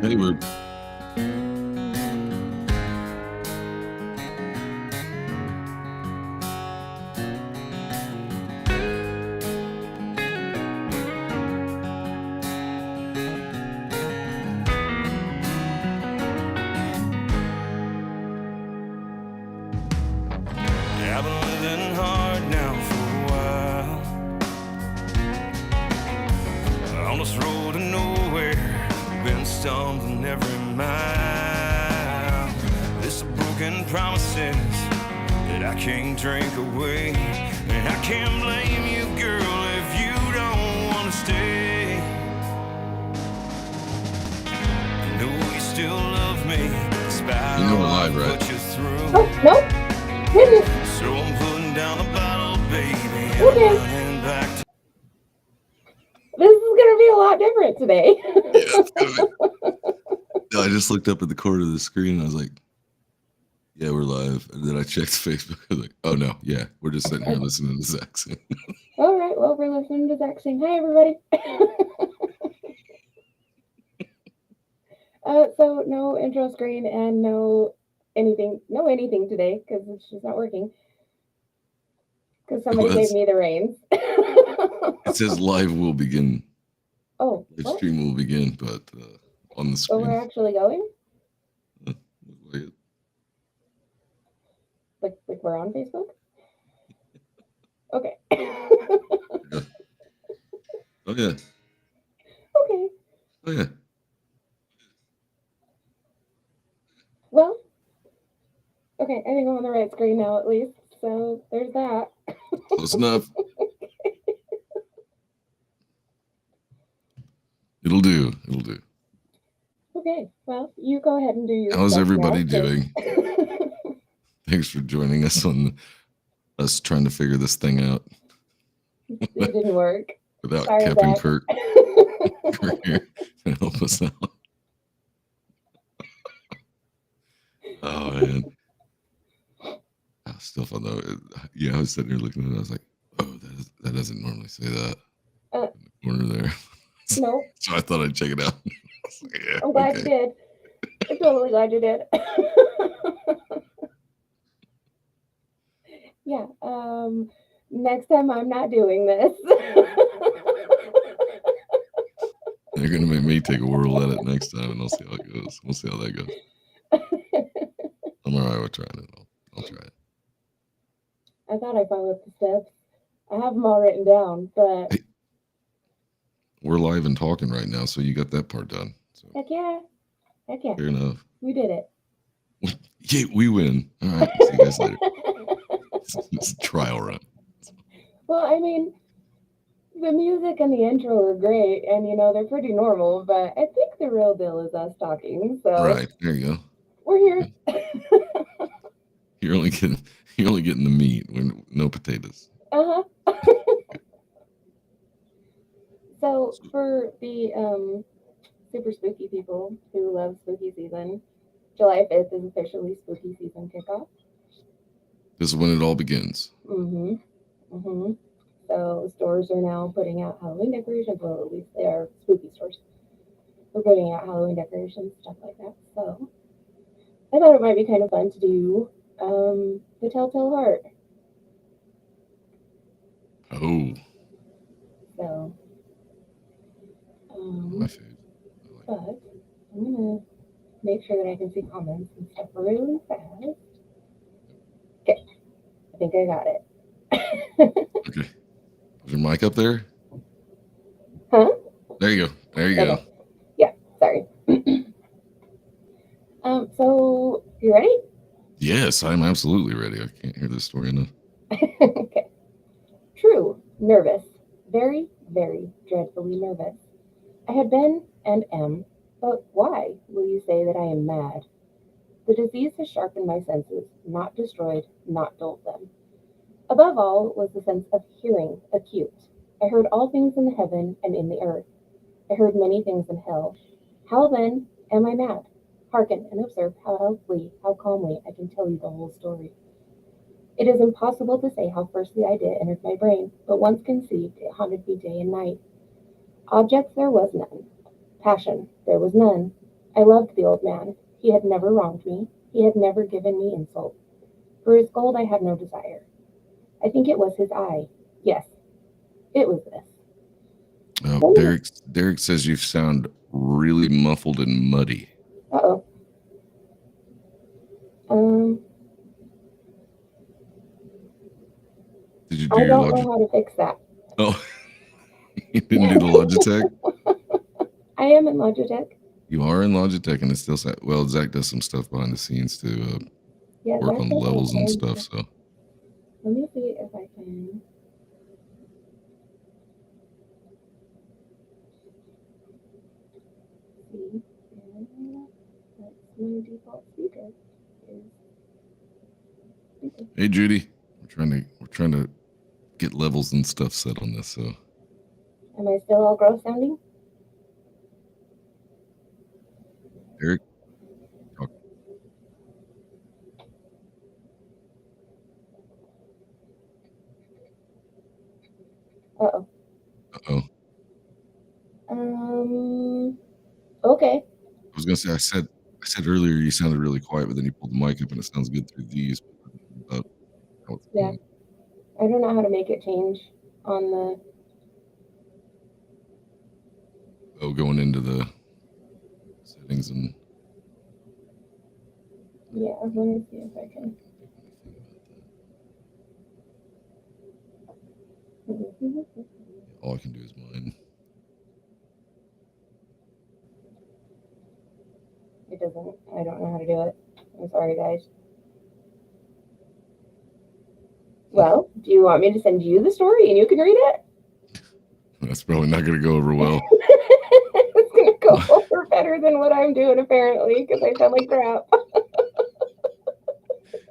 Hey, we're I've been living hard now for a while. On this road to nowhere, been stumbling every mile. This broken promises that I can't drink away. And I can't blame you, girl, if you don't want to stay. I know you still love me, despite we're all I live, right? put you through. Oh, no. Goodness. So I'm putting down the bottle, baby, and Okay. I'm running back to This is going to be a lot different today. I just looked up at the corner of the screen and I was like, yeah, we're live. And then I checked Facebook. I was like, oh no, yeah, we're just sitting here listening to Zach sing. All right, well, we're listening to Zach sing. Hi, everybody. So no intro screen and no anything today because it's just not working. Because somebody gave me the reins. It says live will begin. Oh, Live what? stream will begin, but on the So screen. we're actually going? Like we're on Facebook? Okay. Oh yeah. Okay. Oh yeah. Well, okay, I think I'm on the right screen now at least. So there's that. Close enough. It'll do. It'll do. Okay, well, you go ahead and do your How's stuff everybody now, doing? Thanks for joining us on us trying to figure this thing out. It didn't work. Without Sorry, Captain Zach. Kirk here to help us out. Oh man. I still fun though. Yeah, I was sitting there looking at it. I was like, oh, that doesn't normally say that in the corner there. Nope. So I thought I'd check it out. Yeah, I'm glad you did. I'm totally glad you did. Yeah. Next time I'm not doing this. They're gonna make me take a whirl at it next time, and I'll see how it goes. We'll see how that goes. I'm all right with trying it. I'll try it. I thought I followed the steps. I have them all written down, but hey, we're live and talking right now, so you got that part done. So. Heck yeah. Fair enough. We did it. Yeah, we win. All right. See you guys later. It's a trial run. Well, I mean, the music and the intro are great, and they're pretty normal, but I think the real deal is us talking. So right, there you go. We're here. You're only getting the meat, no potatoes. So for the super spooky people who love spooky season, July 5th is officially spooky season kickoff. This is when it all begins. So stores are now putting out Halloween decorations. Well, at least they are spooky stores. We're putting out Halloween decorations, stuff like that. So I thought it might be kind of fun to do the Telltale Heart. Oh. So, my favorite. But I'm gonna make sure that I can see comments and stuff really fast. Okay, I think I got it. Okay. Is your mic up there? Huh? There you go. There you go. Yeah, sorry. So you ready? Yes, I'm absolutely ready. I can't hear this story enough. Okay. True, nervous. Very, very dreadfully nervous. I had been and am, but why will you say that I am mad? The disease has sharpened my senses, not destroyed, not dulled them. Above all was the sense of hearing acute. I heard all things in the heaven and in the earth. I heard many things in hell. How then am I mad? Hearken and observe how healthily, how calmly I can tell you the whole story. It is impossible to say how first the idea entered my brain, but once conceived, it haunted me day and night. Objects there was none. Passion there was none. I loved the old man. He had never wronged me. He had never given me insult. For his gold I had no desire. I think it was his eye. Yes, it was this. Oh, Derek says you sound really muffled and muddy. Uh-oh. Did you do I your don't know how to fix that. Oh, you didn't do the Logitech? I am in Logitech. You are in Logitech, and it's still well. Zach does some stuff behind the scenes to work on levels and stuff. So let me see if I can. See, that's my default speaker. Hey, Judy, we're trying to get levels and stuff set on this. So, am I still all gross sounding? Eric, talk. Uh-oh. Uh-oh. Okay. I was gonna say I said earlier you sounded really quiet, but then you pulled the mic up and it sounds good through these. Yeah. I don't know how to make it change on the. Oh, going into the settings and. Yeah, let me see if I can. All I can do is mine. It doesn't. I don't know how to do it. I'm sorry, guys. Well, do you want me to send you the story and you can read it? That's probably not going to go over well. It's going to go over better than what I'm doing, apparently, because I sound like crap.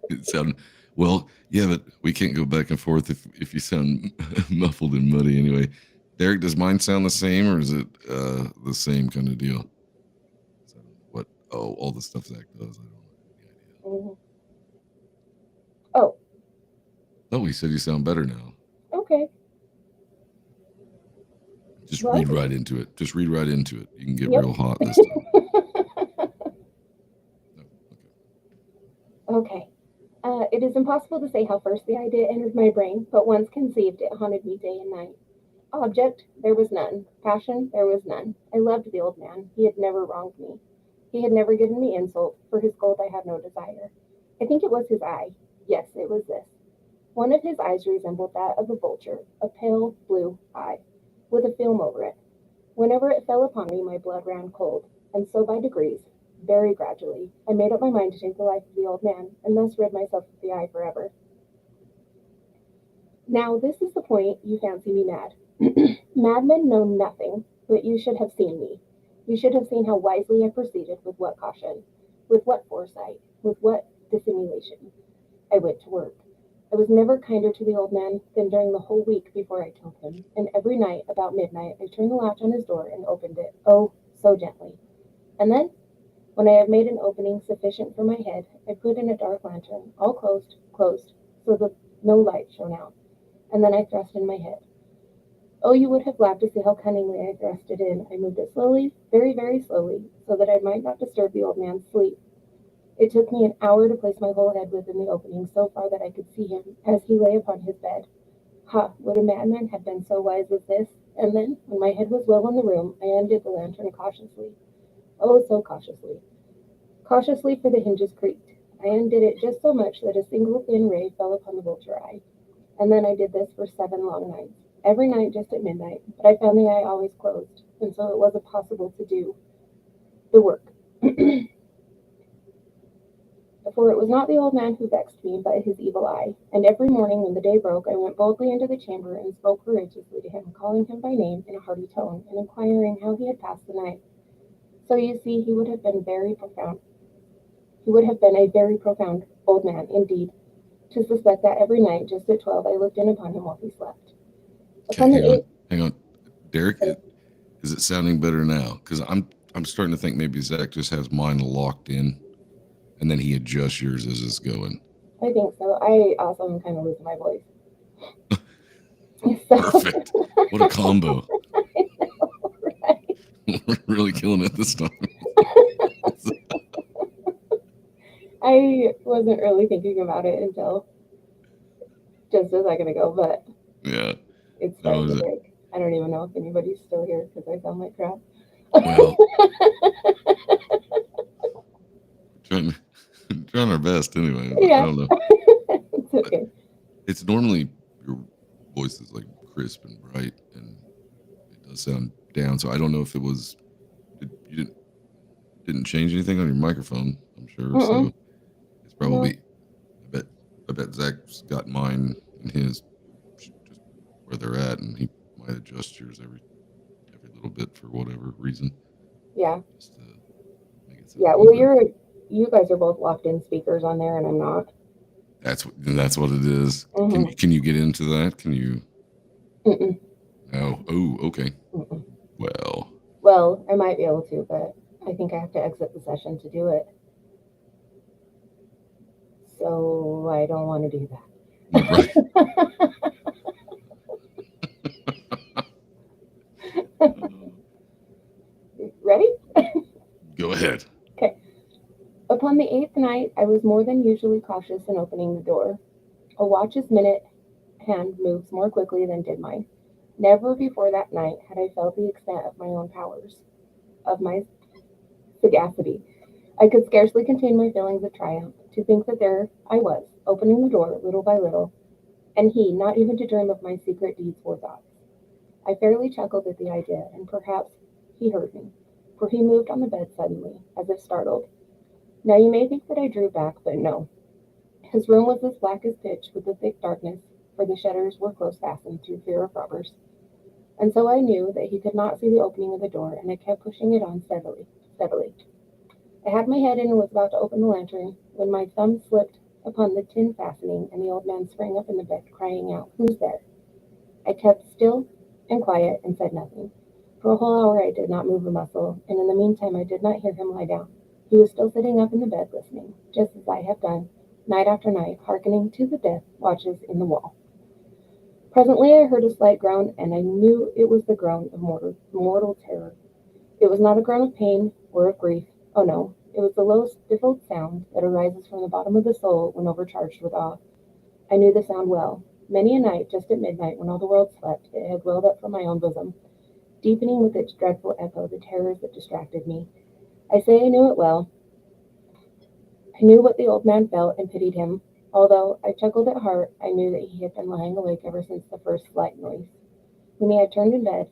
It sounded well, yeah, but we can't go back and forth if you sound muffled and muddy anyway. Derek, does mine sound the same, or is it the same kind of deal? What? Oh, all the stuff Zach does. I don't have any idea. Oh. Oh, he said you sound better now. Okay. Just read right into it. Just read right into it. You can get real hot this time. Okay. It is impossible to say how first the idea entered my brain, but once conceived, it haunted me day and night. Object, there was none. Passion, there was none. I loved the old man. He had never wronged me. He had never given me insult. For his gold I had no desire. I think it was his eye. Yes, it was this. One of his eyes resembled that of a vulture, a pale blue eye, with a film over it. Whenever it fell upon me, my blood ran cold, and so by degrees, very gradually, I made up my mind to take the life of the old man, and thus rid myself of the eye forever. Now, this is the point you fancy me mad. Madmen know nothing, but you should have seen me. You should have seen how wisely I proceeded, with what caution, with what foresight, with what dissimulation. I went to work. I was never kinder to the old man than during the whole week before I killed him, and every night, about midnight, I turned the latch on his door and opened it, oh, so gently. And then, when I had made an opening sufficient for my head, I put in a dark lantern, all closed, so that no light shone out, and then I thrust in my head. Oh, you would have laughed to see how cunningly I thrust it in. I moved it slowly, very, very slowly, so that I might not disturb the old man's sleep. It took me an hour to place my whole head within the opening, so far that I could see him, as he lay upon his bed. Ha! Would a madman have been so wise as this? And then, when my head was well in the room, I undid the lantern cautiously. Oh, so cautiously. Cautiously, for the hinges creaked. I undid it just so much that a single thin ray fell upon the vulture eye. And then I did this for 7 long nights, every night just at midnight, but I found the eye always closed, and so it wasn't possible to do the work. For it was not the old man who vexed me, but his evil eye. And every morning when the day broke, I went boldly into the chamber and spoke courageously to him, calling him by name in a hearty tone, and inquiring how he had passed the night. So you see, he would have been very profound. He would have been a very profound old man, indeed, to suspect that every night, just at 12, I looked in upon him while he slept. Hang on. Derek, is it sounding better now? Because I'm starting to think maybe Zach just has mine locked in, and then he adjusts yours as it's going. I think so. I also am kind of losing my voice. Perfect. What a combo. I know, right? We're really killing it this time. wasn't really thinking about it until just a second ago, but Yeah. it's No, starting is to it? break. I don't even know if anybody's still here because I sound like crap. Well, trying trying our best anyway. But I Yeah, don't know. it's But okay. it's normally your voice is like crisp and bright, and it does sound down. So I don't know if it was you didn't change anything on your microphone. I'm sure. Mm-mm, So it's no, probably. I bet. I bet Zach's got mine and his just where they're at, and he might adjust yours every little bit for whatever reason, yeah, just to make it sound yeah. a little Well, bit. you guys are both locked in speakers on there, and I'm not. That's what it is. Mm-hmm. Can you get into that? Can you? Mm-mm, No. Oh, okay. mm-mm. Well, Well, I might be able to, but I think I have to exit the session to do it. So I don't want to do right. that. Ready? Go ahead. Okay. Upon the eighth night, I was more than usually cautious in opening the door. A watch's minute hand moves more quickly than did mine. Never before that night had I felt the extent of my own powers, of my sagacity. I could scarcely contain my feelings of triumph to think that there I was, opening the door little by little, and he not even to dream of my secret deeds or thoughts. I fairly chuckled at the idea, and perhaps he heard me, for he moved on the bed suddenly, as if startled. Now you may think that I drew back, but no. His room was as black as pitch with the thick darkness, for the shutters were close fastened through fear of robbers. And so I knew that he could not see the opening of the door, and I kept pushing it on steadily, steadily. I had my head in and was about to open the lantern when my thumb slipped upon the tin fastening, and the old man sprang up in the bed, crying out, "Who's there?" I kept still and quiet and said nothing. For a whole hour I did not move a muscle, and in the meantime I did not hear him lie down. He was still sitting up in the bed listening, just as I have done, night after night, hearkening to the death watches in the wall. Presently I heard a slight groan, and I knew it was the groan of mortal terror. It was not a groan of pain or of grief. Oh no, it was the low, stifled sound that arises from the bottom of the soul when overcharged with awe. I knew the sound well. Many a night, just at midnight, when all the world slept, it had welled up from my own bosom, deepening with its dreadful echo the terrors that distracted me. I say I knew it well. I knew what the old man felt and pitied him. Although I chuckled at heart, I knew that he had been lying awake ever since the first flight noise. When he had turned in bed,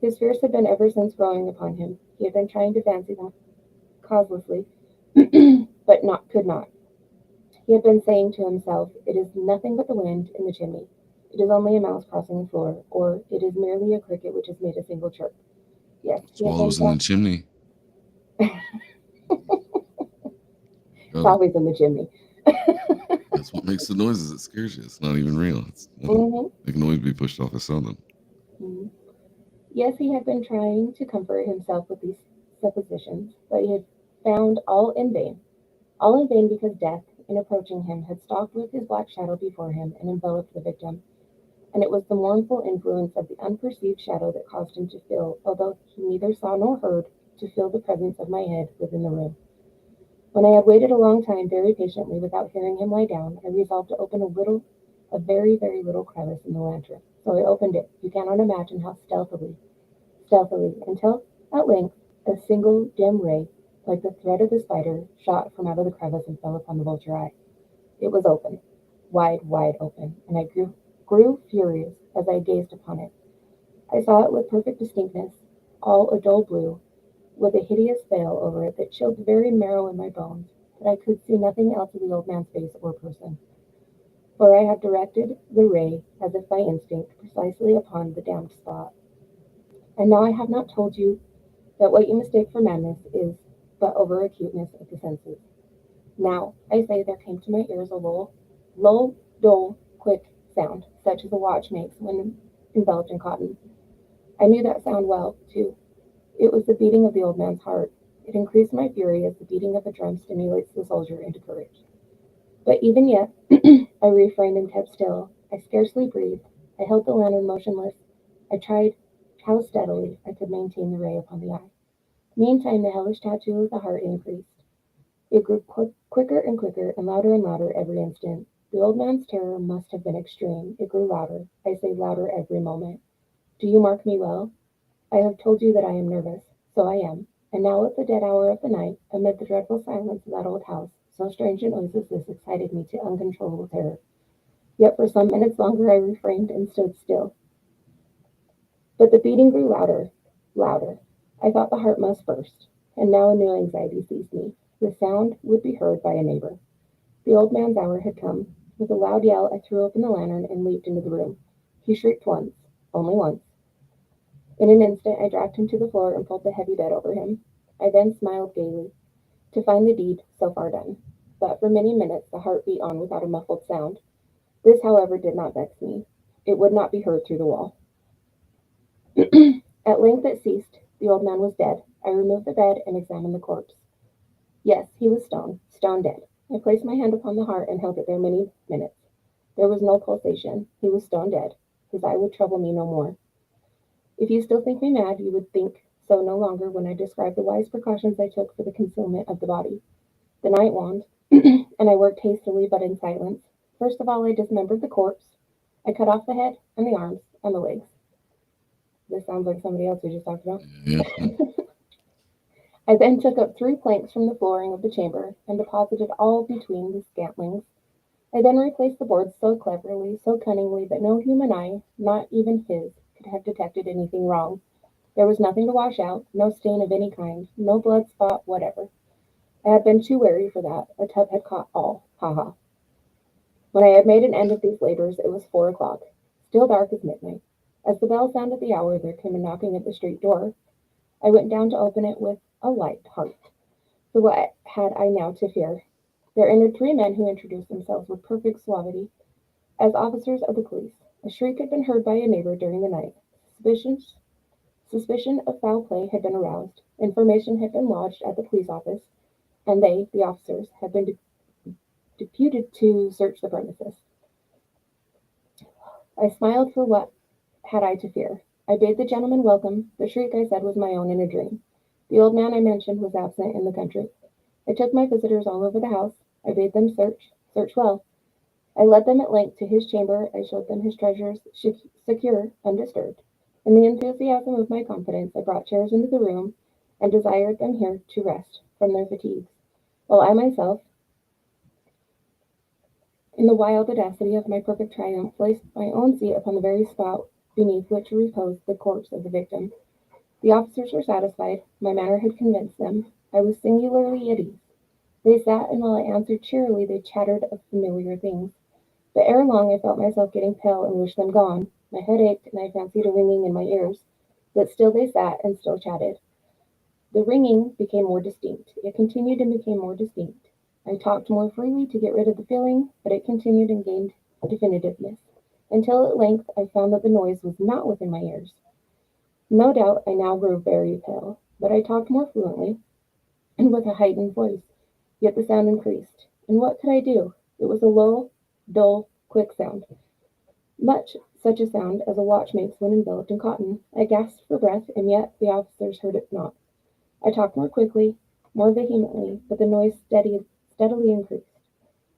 his fears had been ever since growing upon him. He had been trying to fancy them causelessly, but not could not. He had been saying to himself, "It is nothing but the wind in the chimney. It is only a mouse crossing the floor, or it is merely a cricket which has made a single chirp." Yes, he had been Swallows in the chimney. it's Got it. always in the chimney. That's what makes the noises. It scares you. It's not even real. It's Hmm. it can always be pushed off of something. Hmm. Yes, he had been trying to comfort himself with these suppositions, but he had found all in vain. All in vain because death, in approaching him, had stalked with his black shadow before him and enveloped the victim. And it was the mournful influence of the unperceived shadow that caused him to feel, although he neither saw nor heard, to feel the presence of my head within the room. When I had waited a long time very patiently without hearing him lie down, I resolved to open a very, very little crevice in the lantern. So I opened it, you cannot imagine how stealthily, until, at length, a single dim ray, like the thread of the spider, shot from out of the crevice and fell upon the vulture eye. It was open, wide, wide open, and I grew furious as I gazed upon it. I saw it with perfect distinctness, all a dull blue, with a hideous veil over it that chilled the very marrow in my bones, but I could see nothing else of the old man's face or person, for I had directed the ray, as if by instinct, precisely upon the damned spot. And now I have not told you that what you mistake for madness is but over acuteness of the senses. Now, I say there came to my ears a low, dull, quick sound, such as a watch makes when enveloped in cotton. I knew that sound well, too. It was the beating of the old man's heart. It increased my fury as the beating of a drum stimulates the soldier into courage. But even yet, I refrained and kept still. I scarcely breathed. I held the lantern motionless. I tried how steadily I could maintain the ray upon the eye. Meantime, the hellish tattoo of the heart increased. It grew quicker and quicker and louder every instant. The old man's terror must have been extreme. It grew louder. I say louder every moment. Do you mark me well? I have told you that I am nervous. So I am. And now at the dead hour of the night, amid the dreadful silence of that old house, so strange a noise as this excited me to uncontrollable terror. Yet for some minutes longer I refrained and stood still. But the beating grew louder, louder. I thought the heart must burst. And now a new anxiety seized me. The sound would be heard by a neighbor. The old man's hour had come. With a loud yell, I threw open the lantern and leaped into the room. He shrieked once, only once. In an instant, I dragged him to the floor and pulled the heavy bed over him. I then smiled gaily, to find the deed so far done. But for many minutes the heart beat on without a muffled sound. This, however, did not vex me. It would not be heard through the wall. At length it ceased. The old man was dead. I removed the bed and examined the corpse. Yes, he was stone dead. I placed my hand upon the heart and held it there many minutes. There was no pulsation. He was stone dead. His eye would trouble me no more. If you still think me mad, you would think so no longer when I describe the wise precautions I took for the concealment of the body. The night waned, and I worked hastily but in silence. First of all, I dismembered the corpse. I cut off the head and the arms and the legs. This sounds like somebody else we just talked about. Yeah. I then took up 3 planks from the flooring of the chamber and deposited all between the scantlings. I then replaced the boards so cleverly, so cunningly, that no human eye, not even his, could have detected anything wrong. There was nothing to wash out, no stain of any kind, no blood spot whatever. I had been too wary for that. A tub had caught all. Ha ha. When I had made an end of these labors, it was 4 o'clock, still dark as midnight. As the bell sounded the hour, there came a knocking at the street door. I went down to open it with a light heart. For what had I now to fear? There entered 3 men who introduced themselves with perfect suavity as officers of the police. A shriek had been heard by a neighbor during the night. Suspicions, suspicion of foul play had been aroused. Information had been lodged at the police office, and they, the officers, had been deputed to search the premises. I smiled, for what had I to fear? I bade the gentleman welcome. The shriek, I said, was my own in a dream. The old man I mentioned was absent in the country. I took my visitors all over the house. I bade them search well. I led them at length to his chamber. I showed them his treasures, secure, undisturbed. In the enthusiasm of my confidence, I brought chairs into the room and desired them here to rest from their fatigues, while I myself, in the wild audacity of my perfect triumph, placed my own seat upon the very spot beneath which reposed the corpse of the victim. The officers were satisfied. My manner had convinced them. I was singularly at ease. They sat, and while I answered cheerily, they chattered of familiar things. But ere long I felt myself getting pale and wished them gone. My head ached, and I fancied a ringing in my ears. But still they sat, and still chatted. The ringing became more distinct. It continued and became more distinct. I talked more freely to get rid of the feeling, but it continued and gained definitiveness, until at length I found that the noise was not within my ears. No doubt I now grew very pale, but I talked more fluently, and with a heightened voice. Yet the sound increased. And what could I do? It was a low, dull, quick sound, much such a sound as a watch makes when enveloped in cotton. I gasped for breath, and yet the officers heard it not. I talked more quickly, more vehemently, but the noise steadily increased.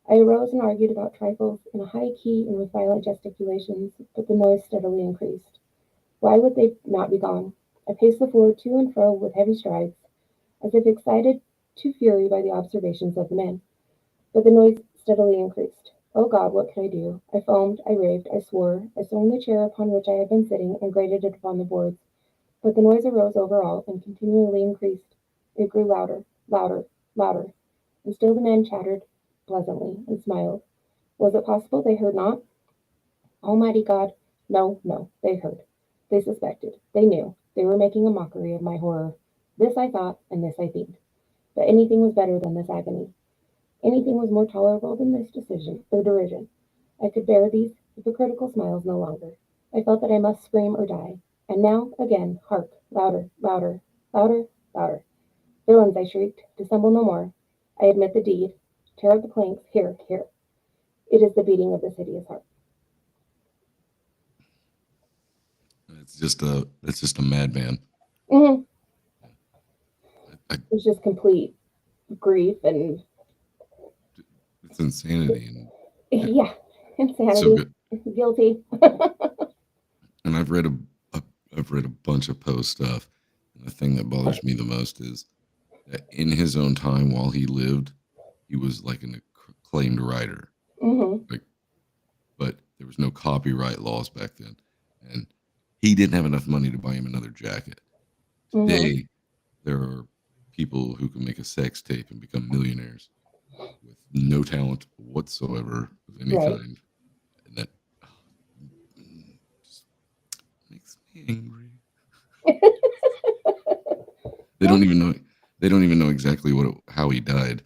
I arose and argued about trifles in a high key and with violent gesticulations, but the noise steadily increased. Why would they not be gone? I paced the floor to and fro with heavy strides, as if excited to fury by the observations of the men. But the noise steadily increased. Oh God, what could I do? I foamed, I raved, I swore. I swung the chair upon which I had been sitting and grated it upon the boards. But the noise arose over all and continually increased. It grew louder, louder, louder, and still the men chattered pleasantly and smiled. Was it possible they heard not? Almighty God! No, no, they heard. They suspected. They knew. They were making a mockery of my horror. This I thought, and this I thinked. But anything was better than this agony. Anything was more tolerable than this decision or derision. I could bear these hypocritical smiles no longer. I felt that I must scream or die. And now, again, hark! Louder, louder, louder, louder. Villains, I shrieked, dissemble no more. I admit the deed. Tear up the planks. Here, here. It is the beating of this hideous heart. It's just a madman. Mm-hmm. I, It's just complete. grief and It's insanity, and yeah, it's so insanity, good. guilty. And I've read a bunch of Poe stuff, and the thing that bothers me the most is that in his own time while he lived, he was like an acclaimed writer. Hmm. Like, but there was no copyright laws back then, and he didn't have enough money to buy him another jacket. Hmm. Today, there are people who can make a sex tape and become millionaires with no talent whatsoever of any Right. kind, and that just makes me angry. They Yeah. don't even know. They don't even know exactly how he died.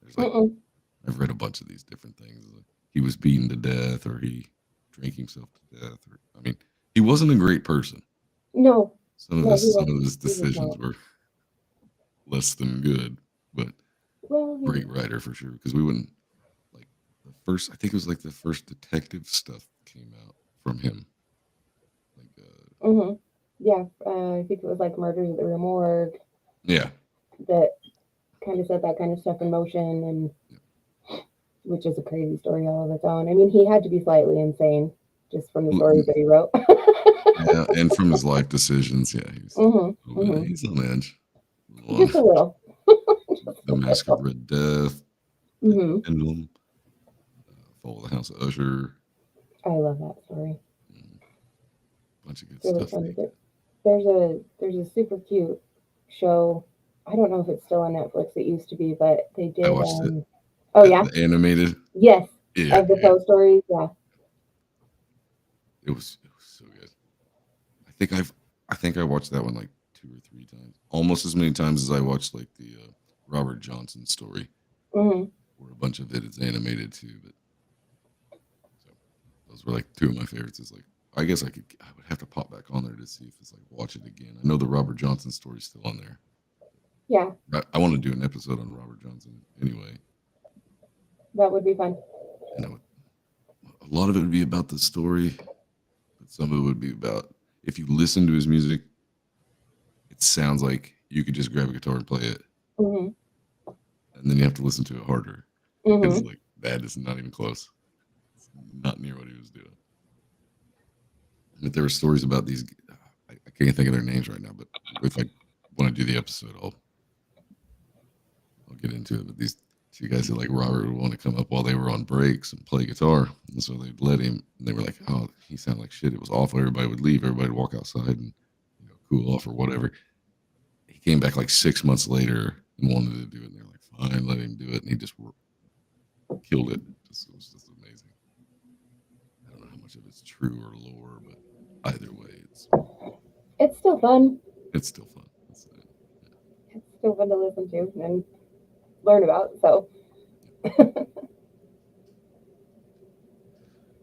There's like Mm-mm. I've read a bunch of these different things. Like he was beaten to death, or he drank himself to death. Or I mean, he wasn't a great person. No, no, Some of his he was decisions not. were less than good, but Well, great writer for sure. Because we wouldn't like the first. I think it was like the first detective stuff came out from him. Like, hmm, yeah, I think it was like Murders at the Real Morgue yeah, that kind of set that kind of stuff in motion, and yeah. which is a crazy story all of its own. I mean, he had to be slightly insane just from the Well, stories that he wrote. yeah, and from his life decisions, yeah, Hmm. Hmm. he's on edge. On Just a little. Just the a Mask of little. Red Death, Hmm. Pendulum, Fall of the House of Usher, I love that story. mm, bunch of good It's really stuff. fun. There's a super cute show. I don't know if it's still on Netflix. It used to be, but they I did. watched it, Oh yeah, the animated. yes, Yeah, of the yeah, Poe stories. Yeah. it was so good. I think I think I watched that one like 2 or 3 times, almost as many times as I watched like the Robert Johnson story, Hmm. where a bunch of it is animated too. But so those were like two of my favorites. Is like I guess I would have to pop back on there to see if it's like watch it again. I know the Robert Johnson story's still on there. Yeah, I want to do an episode on Robert Johnson anyway. that would be fun. And a lot of it would be about the story, but some of it would be about if you listen to his music, it sounds like you could just grab a guitar and play it, Hmm. and then you have to listen to it harder because Hmm. like that is not even close. It's not near what he was doing. But there were stories about these. I can't think of their names right now, but if I want to do the episode, I'll get into it. But these two guys that like Robert would want to come up while they were on breaks and play guitar, and so they'd let him. And they were like, "Oh, he sounded like shit. It was awful." Everybody would leave. Everybody would walk outside and cool off or whatever. He came back like 6 months later and wanted to do it. And they're like, "Fine, let him do it." And he just killed it. It was just amazing. I don't know how much of it's true or lore, but either way, It's still fun. it's still fun. It's still fun to listen to and learn about. So, But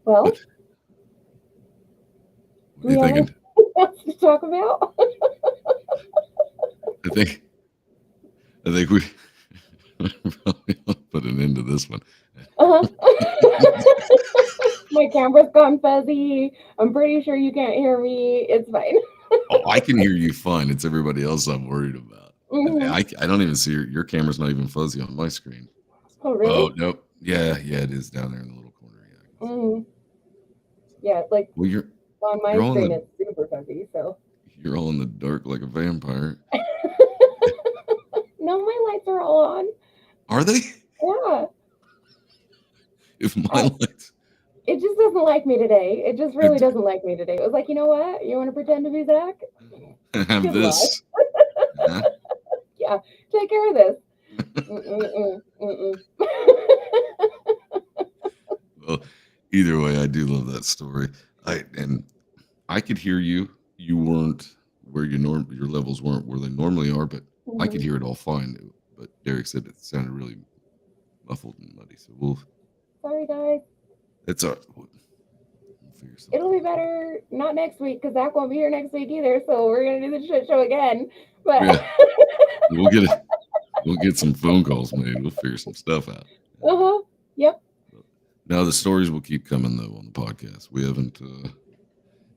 well, what do are you we have thinking? anything else to talk about? I think I think we probably ought to put an end to this one. Uh-huh. My camera's gone fuzzy. I'm pretty sure you can't hear me. It's fine. Oh, I can hear you fine. It's everybody else I'm worried about. And Hmm. I don't even see your camera's not even fuzzy on my screen. Oh, Oh really? nope. Yeah, yeah, it is down there in the little corner. Yeah, I can see it. Hmm. Yeah, like Well, on you're my all in screen, the it's super fuzzy. So, you're all in the dark like a vampire. no, my lights are all on. Are they? Yeah. If my I, lights it just doesn't like me today. It just really it, doesn't like me today. It was like, you know what? You want to pretend to be Zach? have Good luck. this. Huh? Yeah, take care of this. Mm-mm-mm, mm-mm. Well, either way, I do love that story. And I could hear you. You weren't where your levels weren't where they normally are, but I could Hmm. hear it all fine. But Derek said it sounded really muffled and muddy. So Sorry, guys. it's we'll figure It'll something be out. better not next week because Zach won't be here next week either. So we're gonna do the shit show again. But Yeah, we'll get it. We'll get some phone calls made. We'll figure some stuff out. uh-huh. Yep. Now the stories will keep coming though on the podcast. We haven't,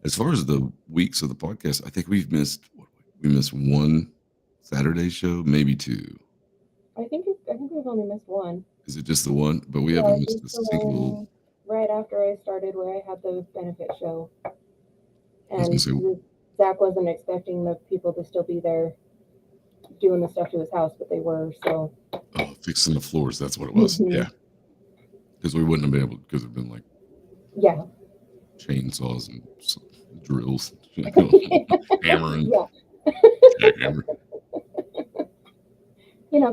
as far as the weeks of the podcast. I think we missed one Saturday show, maybe two. I think it's we've only missed one. Is it just the one? But we Yeah, haven't missed a just the single. one right after I started where I had the benefit show. I was And gonna say, Zach wasn't expecting the people to still be there doing the stuff to his house, but they were. So fixing the floors. That's what it was. Mhm. Yeah, because we wouldn't have been able, because it'd been like yeah, chainsaws and drills, hammering, yeah, jackhammer.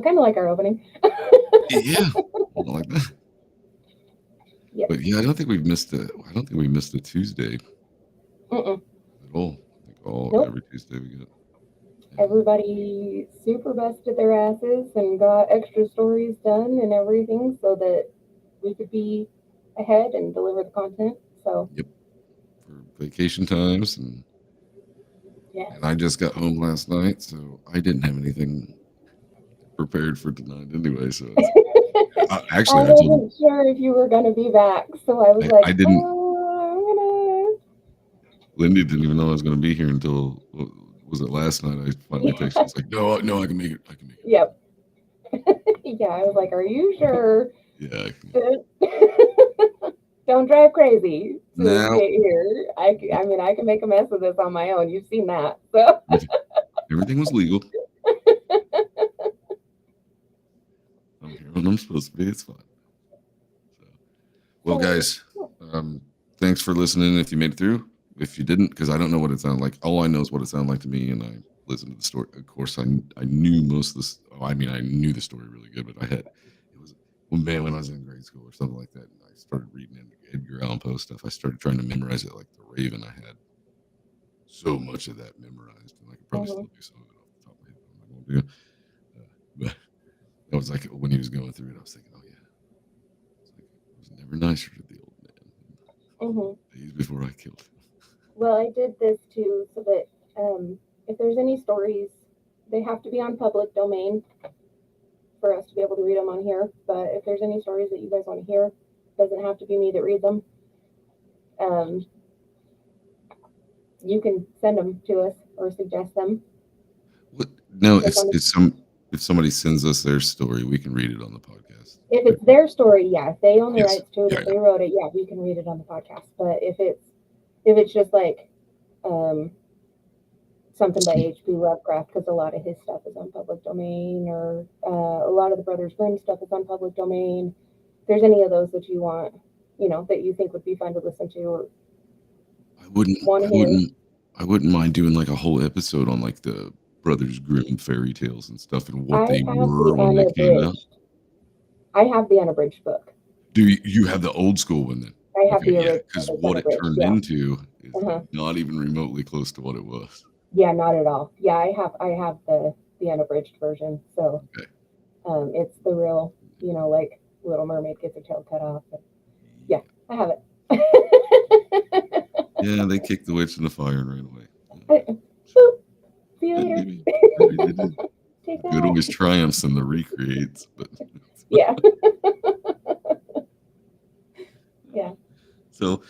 kind of like our opening. Yeah, like that. Yeah. But yeah, I don't think we missed a Tuesday Mm-mm. at all. I think Nope. every Tuesday we got. Everybody super busted their asses and got extra stories done and everything so that we could be ahead and deliver the content. So Yep. For vacation times, and yeah. I just got home last night, so I didn't have anything prepared for tonight anyway. So actually, I wasn't sure if you were going to be back, so I was like, I didn't. I'm Lindy didn't even know I was going to be here until, was it last night? I finally texted. It's like, no, I can make it. I can make it. Yep. Yeah, I was like, are you sure? Yeah. Don't drive crazy to No. get here. I mean, I can make a mess of this on my own. You've seen that. So Everything was legal. I'm here when I'm supposed to be. It's fine. So, well, guys, thanks for listening. If you made it through, if you didn't, because I don't know what it sounded like. All I know is what it sounded like to me, and I listened to the story. Of course, I knew most of this. I knew the story really good, but it was when I was in grade school or something like that, and I started reading Edgar Allan Poe stuff. I started trying to memorize it like the Raven. I had so much of that memorized, and I could probably still do some of it off the top of my head. But I'm not going to do. But that was like when he was going through it, I was thinking, oh yeah, it was never nicer to the old man. Days before I killed him. Well, I did this too so that if there's any stories, they have to be on public domain for us to be able to read them on here. But if there's any stories that you guys want to hear, it doesn't have to be me that reads them. You can send them to us or suggest them. What? No, if somebody sends us their story, we can read it on the podcast. If it's their story, yeah. If they own the rights to it, Yeah, if they wrote it, yeah, we can read it on the podcast. But if it's just like something by Hmfp Lovecraft, because a lot of his stuff is on public domain, or a lot of the Brothers Grimm stuff is on public domain. If there's any of those that you want, that you think would be fun to listen to, or I wouldn't mind doing like a whole episode on like the Brothers Grimm fairy tales and stuff and what they were when they came out. I have the unabridged book. Do you have the old school one then? I have the original. Because what it turned into is not even remotely close to what it was. Yeah, not at all. Yeah, I have the unabridged version. So it's the real, like Little Mermaid gets her tail cut off. But yeah, I have it. Yeah, they kicked the witch in the fire and ran away. Boop. See you later. Good always triumphs in the recreates, but yeah. Yeah. So,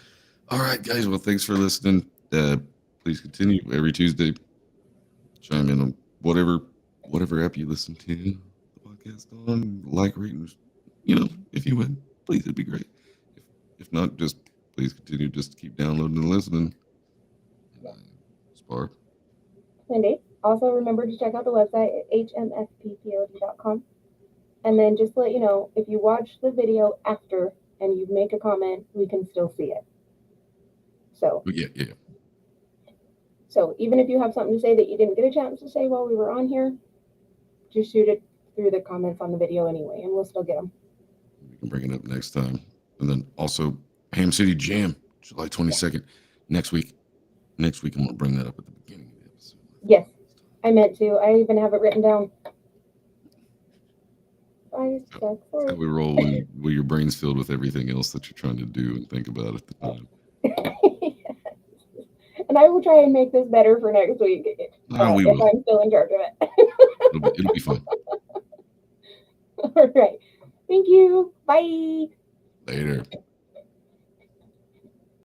all right, guys. Well, thanks for listening. Please continue every Tuesday. Chime in on whatever app you listen to the podcast on. Like, rate, if you would, please, it'd be great. If not, just please continue. Just keep downloading and listening. Spar. Indeed. Also, remember to check out the website at hmfppod.com. And then just to let you know, if you watch the video after and you make a comment, we can still see it. So. Yeah. So even if you have something to say that you didn't get a chance to say while we were on here, just shoot it through the comments on the video anyway, and we'll still get them. We can bring it up next time. And then also, Ham City Jam, July 22nd. Next week, I'm going to bring that up at the beginning of the episode. Yes, I meant to. I even have it written down. That's how we roll when your brain's filled with everything else that you're trying to do and think about at the time. And I will try and make this better for next week if I'm still in charge of it. It'll be fun. All right. Thank you. Bye. Later.